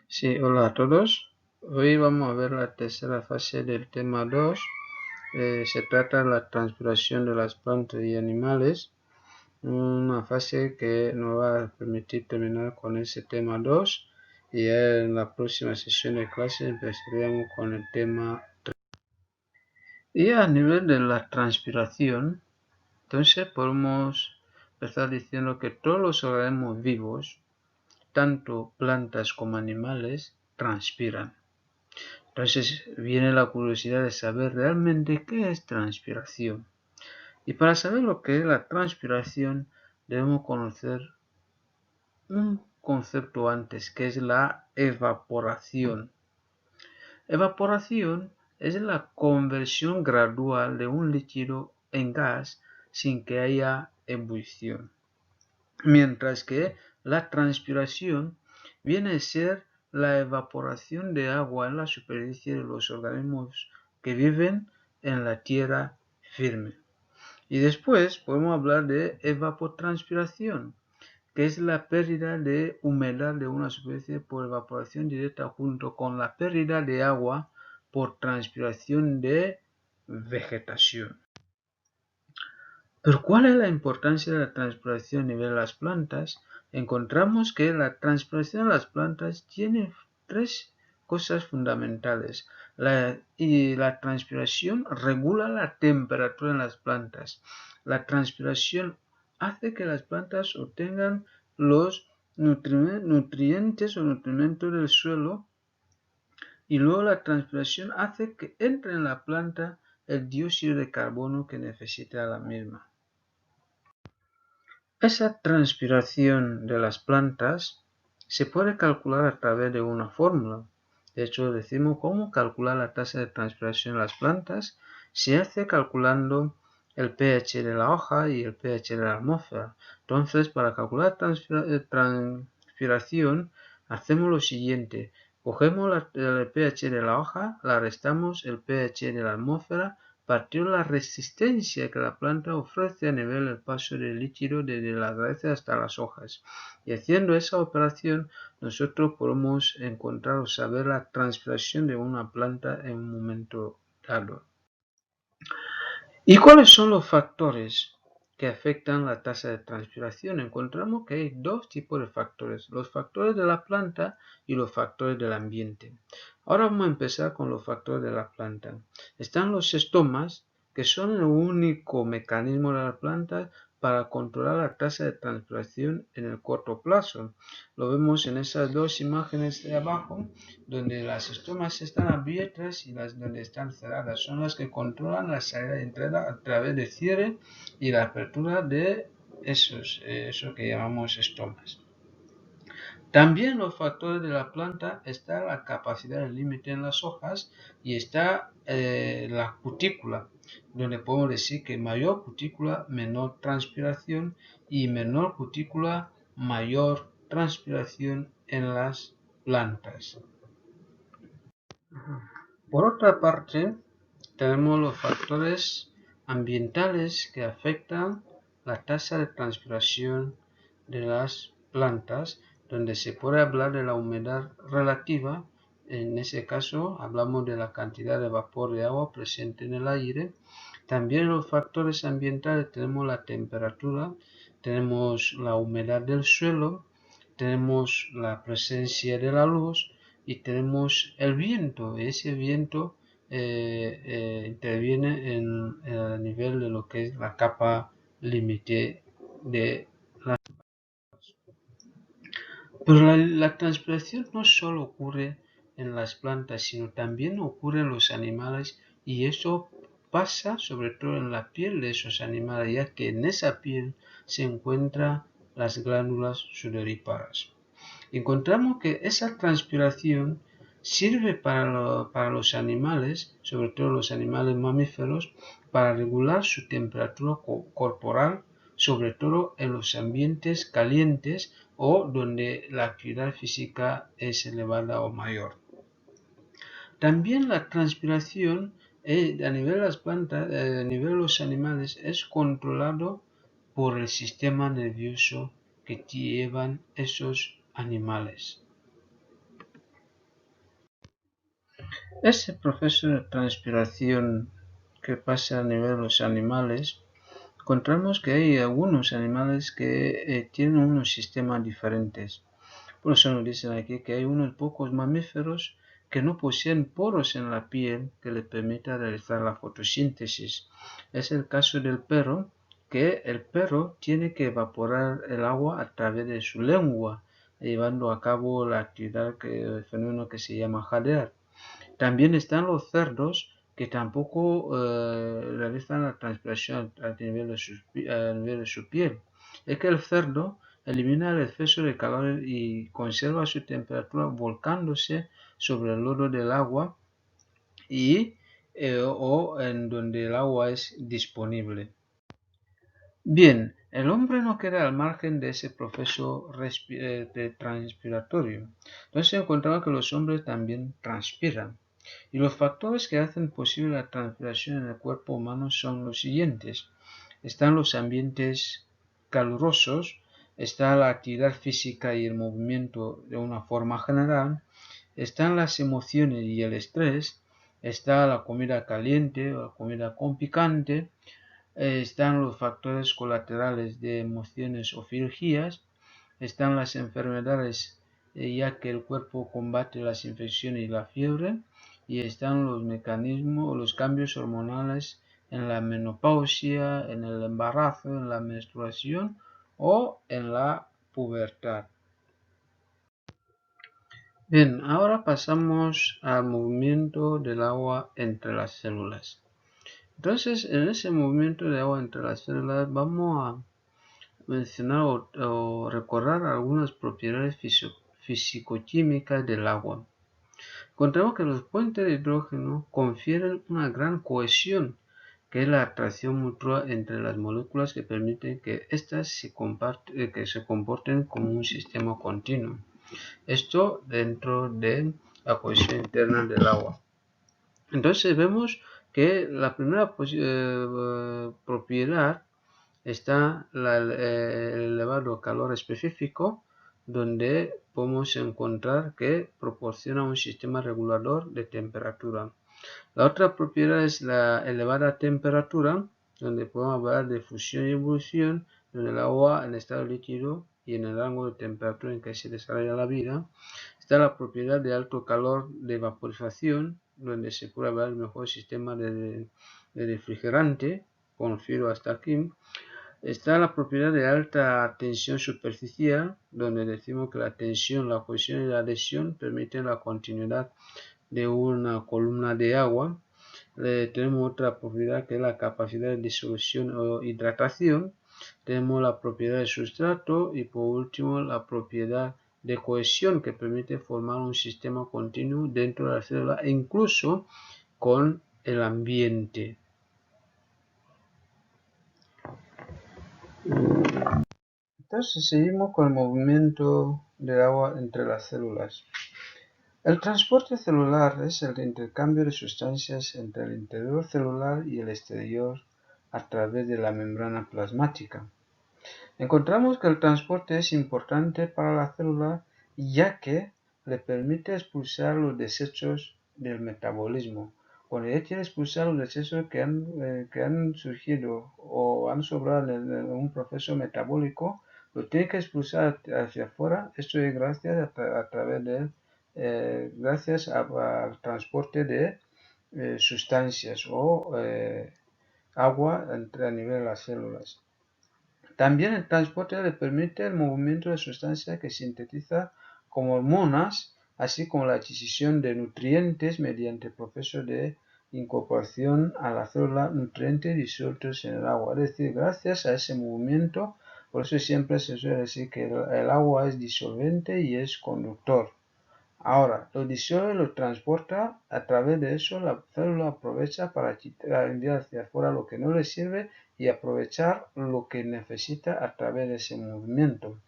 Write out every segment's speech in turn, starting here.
Sí, hola a todos. Hoy vamos a ver la tercera fase del tema 2. Se trata de la transpiración de las plantas y animales. Una fase que nos va a permitir terminar con ese tema 2. Y ya en la próxima sesión de clase empezaremos con el tema 3. Y a nivel de la transpiración, entonces podemos empezar diciendo que todos los organismos vivos, tanto plantas como animales, transpiran. Entonces viene la curiosidad de saber realmente qué es transpiración. Y para saber lo que es la transpiración debemos conocer un concepto antes, que es la evaporación. Evaporación es la conversión gradual de un líquido en gas sin que haya ebullición. Mientras que la transpiración viene a ser la evaporación de agua en la superficie de los organismos que viven en la tierra firme. Y después podemos hablar de evapotranspiración, que es la pérdida de humedad de una superficie por evaporación directa junto con la pérdida de agua por transpiración de vegetación. Pero ¿cuál es la importancia de la transpiración a nivel de las plantas? Encontramos que la transpiración de las plantas tiene tres cosas fundamentales. La transpiración regula la temperatura en las plantas. La transpiración hace que las plantas obtengan los nutrientes o nutrimentos del suelo, y luego la transpiración hace que entre en la planta el dióxido de carbono que necesita la misma. Esa transpiración de las plantas se puede calcular a través de una fórmula. De hecho, decimos cómo calcular la tasa de transpiración de las plantas. Se hace calculando el pH de la hoja y el pH de la atmósfera. Entonces, para calcular transpiración, hacemos lo siguiente. Cogemos el pH de la hoja, la restamos el pH de la atmósfera, partió la resistencia que la planta ofrece a nivel del paso del líquido desde las raíces hasta las hojas. Y haciendo esa operación, nosotros podemos encontrar o saber la transpiración de una planta en un momento dado. ¿Y cuáles son los factores que afectan la tasa de transpiración? Encontramos que hay dos tipos de factores, los factores de la planta y los factores del ambiente. Ahora vamos a empezar con los factores de la planta. Están los estomas, que son el único mecanismo de la planta para controlar la tasa de transpiración en el corto plazo. Lo vemos en esas dos imágenes de abajo, donde las estomas están abiertas y las donde están cerradas. Son las que controlan la salida y entrada a través de cierre y la apertura de eso que llamamos estomas. También los factores de la planta está la capacidad del límite en las hojas y está la cutícula, donde podemos decir que mayor cutícula, menor transpiración, y menor cutícula, mayor transpiración en las plantas. Por otra parte, tenemos los factores ambientales que afectan la tasa de transpiración de las plantas, donde se puede hablar de la humedad relativa. En ese caso hablamos de la cantidad de vapor de agua presente en el aire. También los factores ambientales tenemos la temperatura, tenemos la humedad del suelo, tenemos la presencia de la luz y tenemos el viento. Ese viento interviene en el nivel de lo que es la capa límite de las. Pero la transpiración no solo ocurre en las plantas, sino también ocurre en los animales, y eso pasa sobre todo en la piel de esos animales, ya que en esa piel se encuentran las glándulas sudoríparas. Encontramos que esa transpiración sirve para los animales, sobre todo los animales mamíferos, para regular su temperatura corporal, sobre todo en los ambientes calientes o donde la actividad física es elevada o mayor. También la transpiración a nivel de las plantas, a nivel de los animales, es controlado por el sistema nervioso que llevan esos animales. Ese proceso de transpiración que pasa a nivel de los animales, encontramos que hay algunos animales que tienen unos sistemas diferentes. Por eso nos dicen aquí que hay unos pocos mamíferos que no poseen poros en la piel que les permita realizar la fotosíntesis. Es el caso del perro, que el perro tiene que evaporar el agua a través de su lengua, llevando a cabo la actividad, el fenómeno que se llama jadear. También están los cerdos que tampoco realizan la transpiración a nivel de su piel. Es que el cerdo elimina el exceso de calor y conserva su temperatura volcándose sobre el lodo del agua o en donde el agua es disponible. Bien, el hombre no queda al margen de ese proceso transpiratorio. Entonces encontramos que los hombres también transpiran. Y los factores que hacen posible la transpiración en el cuerpo humano son los siguientes. Están los ambientes calurosos, está la actividad física y el movimiento de una forma general, están las emociones y el estrés, está la comida caliente o la comida con picante, están los factores colaterales de emociones o cirugías, están las enfermedades ya que el cuerpo combate las infecciones y la fiebre, y están los mecanismos o los cambios hormonales en la menopausia, en el embarazo, en la menstruación o en la pubertad. Bien, ahora pasamos al movimiento del agua entre las células. Entonces, en ese movimiento de agua entre las células vamos a mencionar o recordar algunas propiedades fisicoquímicas del agua. Encontramos que los puentes de hidrógeno confieren una gran cohesión, que es la atracción mutua entre las moléculas que permiten que éstas se comporten como un sistema continuo. Esto dentro de la cohesión interna del agua. Entonces vemos que la primera propiedad está el elevado calor específico, donde podemos encontrar que proporciona un sistema regulador de temperatura. La otra propiedad es la elevada temperatura, donde podemos hablar de fusión y ebullición, donde el agua en estado líquido y en el rango de temperatura en que se desarrolla la vida. Está la propiedad de alto calor de vaporización, donde se puede hablar del mejor sistema de refrigerante, conocido hasta aquí. Está la propiedad de alta tensión superficial, donde decimos que la tensión, la cohesión y la adhesión permiten la continuidad de una columna de agua. Tenemos otra propiedad que es la capacidad de disolución o hidratación. Tenemos la propiedad de sustrato y por último la propiedad de cohesión, que permite formar un sistema continuo dentro de la célula e incluso con el ambiente. Entonces seguimos con el movimiento del agua entre las células. El transporte celular es el intercambio de sustancias entre el interior celular y el exterior a través de la membrana plasmática. Encontramos que el transporte es importante para la célula ya que le permite expulsar los desechos del metabolismo. Cuando ella quiere expulsar los desechos que han surgido o han sobrado en un proceso metabólico, lo tiene que expulsar hacia afuera. Esto es gracias gracias al transporte de sustancias o agua a nivel de las células. También el transporte le permite el movimiento de sustancias que sintetiza como hormonas, así como la adquisición de nutrientes mediante el proceso de incorporación a la célula, nutrientes disueltos en el agua. Es decir, gracias a ese movimiento, por eso siempre se suele decir que el agua es disolvente y es conductor. Ahora, lo disuelve y lo transporta, a través de eso la célula aprovecha para enviar hacia afuera lo que no le sirve y aprovechar lo que necesita a través de ese movimiento.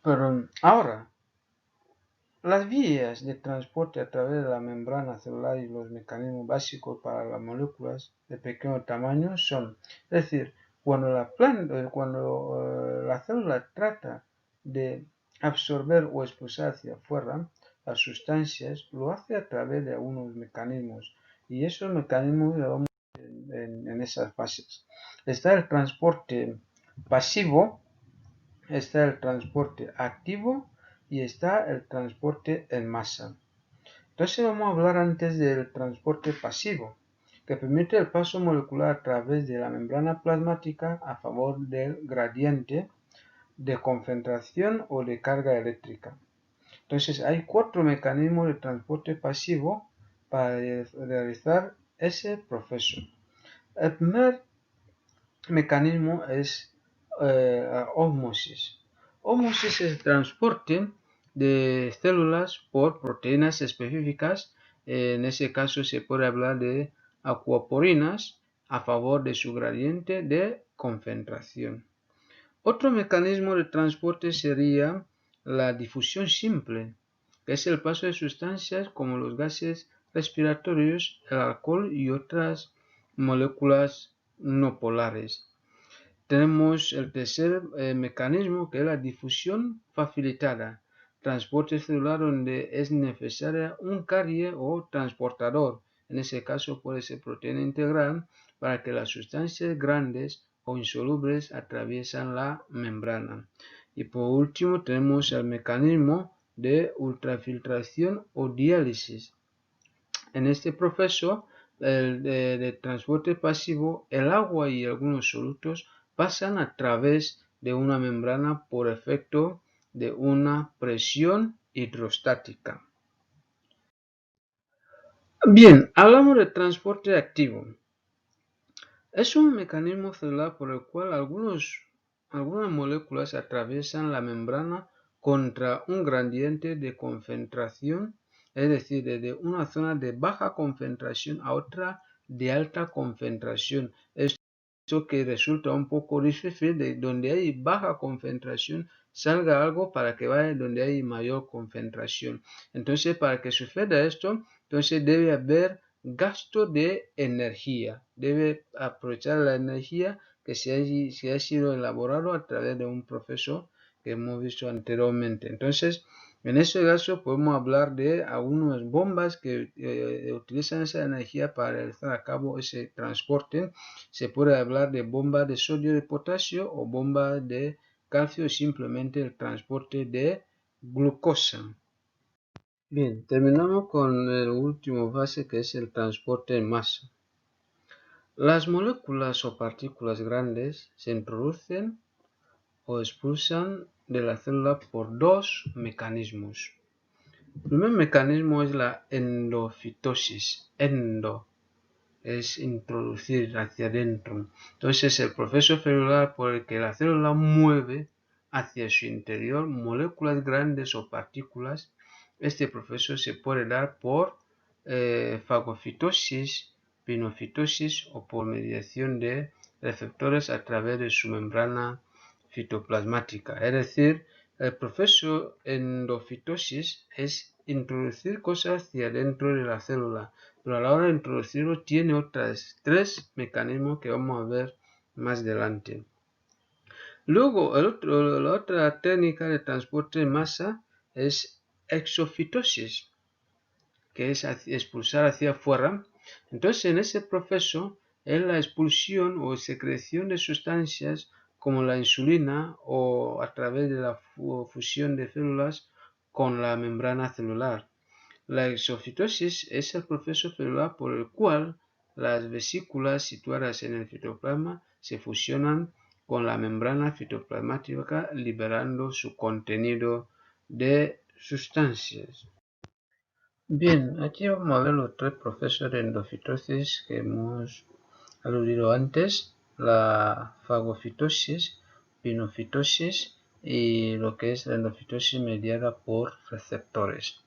Pero ahora, las vías de transporte a través de la membrana celular y los mecanismos básicos para las moléculas de pequeño tamaño son, es decir, cuando la célula trata de absorber o expulsar hacia afuera, las sustancias, lo hace a través de algunos mecanismos, y esos mecanismos los vamos a ver en esas fases. Está el transporte pasivo, está el transporte activo y está el transporte en masa. Entonces vamos a hablar antes del transporte pasivo, que permite el paso molecular a través de la membrana plasmática a favor del gradiente de concentración o de carga eléctrica. Entonces hay 4 mecanismos de transporte pasivo para realizar ese proceso. El primer mecanismo es ósmosis. Ósmosis es el transporte de células por proteínas específicas. En ese caso se puede hablar de acuaporinas a favor de su gradiente de concentración. Otro mecanismo de transporte sería la difusión simple, que es el paso de sustancias como los gases respiratorios, el alcohol y otras moléculas no polares. Tenemos el tercer mecanismo, que es la difusión facilitada, transporte celular donde es necesaria un carrier o transportador. En ese caso puede ser proteína integral para que las sustancias grandes o insolubles atraviesen la membrana. Y por último tenemos el mecanismo de ultrafiltración o diálisis. En este proceso de transporte pasivo, el agua y algunos solutos pasan a través de una membrana por efecto de una presión hidrostática. Bien, hablamos de transporte activo. Es un mecanismo celular por el cual algunas moléculas atraviesan la membrana contra un gradiente de concentración, es decir, desde una zona de baja concentración a otra de alta concentración. Esto que resulta un poco difícil, de donde hay baja concentración salga algo para que vaya donde hay mayor concentración. Entonces, para que suceda esto, entonces debe haber gasto de energía. Debe aprovechar la energía que se ha sido elaborado a través de un proceso que hemos visto anteriormente. Entonces, en ese caso podemos hablar de algunas bombas que utilizan esa energía para realizar a cabo ese transporte. Se puede hablar de bomba de sodio y de potasio o bomba de calcio, simplemente el transporte de glucosa. Bien, terminamos con el último fase, que es el transporte en masa. Las moléculas o partículas grandes se introducen o expulsan de la célula por dos mecanismos. El primer mecanismo es la endofitosis. Endo es introducir hacia adentro. Entonces, el proceso celular por el que la célula mueve hacia su interior moléculas grandes o partículas. Este proceso se puede dar por fagocitosis, pinocitosis o por mediación de receptores a través de su membrana citoplasmática. Es decir, el proceso endofitosis es introducir cosas hacia dentro de la célula, pero a la hora de introducirlo tiene otros 3 mecanismos que vamos a ver más adelante. Luego, la otra técnica de transporte de masa es exofitosis, que es expulsar hacia afuera. Entonces, en ese proceso es la expulsión o secreción de sustancias como la insulina o a través de la fusión de células con la membrana celular. La exofitosis es el proceso celular por el cual las vesículas situadas en el citoplasma se fusionan con la membrana citoplasmática, liberando su contenido de sustancias. Bien, aquí vamos a ver los 3 procesos de endofitosis que hemos aludido antes: la fagocitosis, pinocitosis y lo que es la endofitosis mediada por receptores.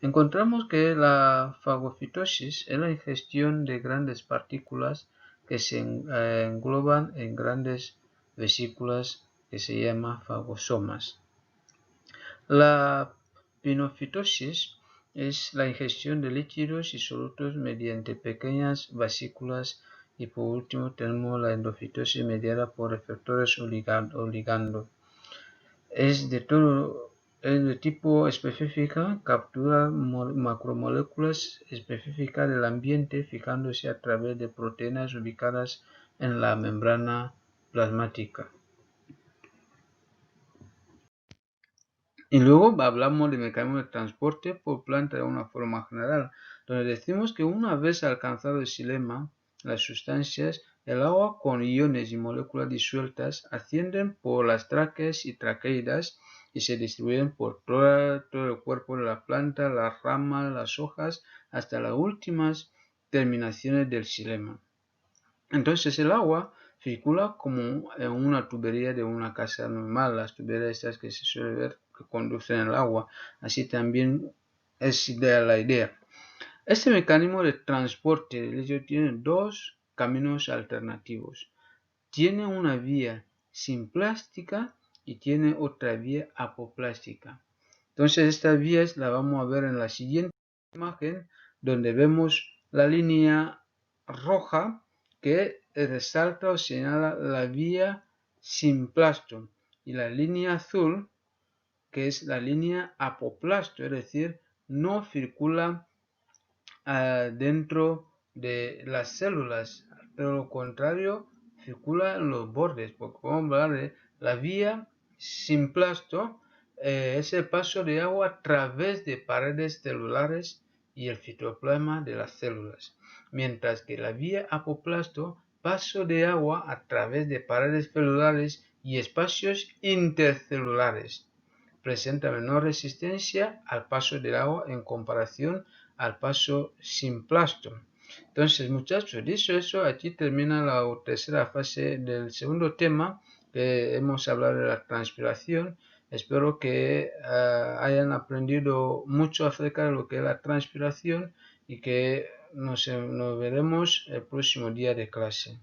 Encontramos que la fagocitosis es la ingestión de grandes partículas que se engloban en grandes vesículas que se llaman fagosomas. La pinocitosis es la ingestión de líquidos y solutos mediante pequeñas vesículas. Y por último tenemos la endofitosis mediada por receptores o ligando. Es de todo es de tipo específica, captura macromoléculas específicas del ambiente fijándose a través de proteínas ubicadas en la membrana plasmática. Y luego hablamos de mecanismos de transporte por planta de una forma general, donde decimos que una vez alcanzado el xilema, las sustancias, el agua con iones y moléculas disueltas ascienden por las tráqueas y traqueidas y se distribuyen por todo el cuerpo de la planta, las ramas, las hojas, hasta las últimas terminaciones del xilema. Entonces el agua circula como en una tubería de una casa normal, las tuberías estas que se suele ver que conducen el agua. Así también es la idea. Este mecanismo de transporte del líquido tiene dos caminos alternativos. Tiene una vía simplástica y tiene otra vía apoplástica. Entonces estas vías las vamos a ver en la siguiente imagen, donde vemos la línea roja que resalta o señala la vía simplasto y la línea azul que es la línea apoplasto, es decir, no circula dentro de las células, pero lo contrario circula en los bordes, porque vamos a hablar de la vía simplasto, es el paso de agua a través de paredes celulares y el citoplasma de las células, mientras que la vía apoplasto, paso de agua a través de paredes celulares y espacios intercelulares. Presenta menor resistencia al paso del agua en comparación al paso simplasto. Entonces, muchachos, dicho eso, aquí termina la tercera fase del segundo tema, que hemos hablado de la transpiración. Espero que hayan aprendido mucho acerca de lo que es la transpiración y que nos veremos el próximo día de clase.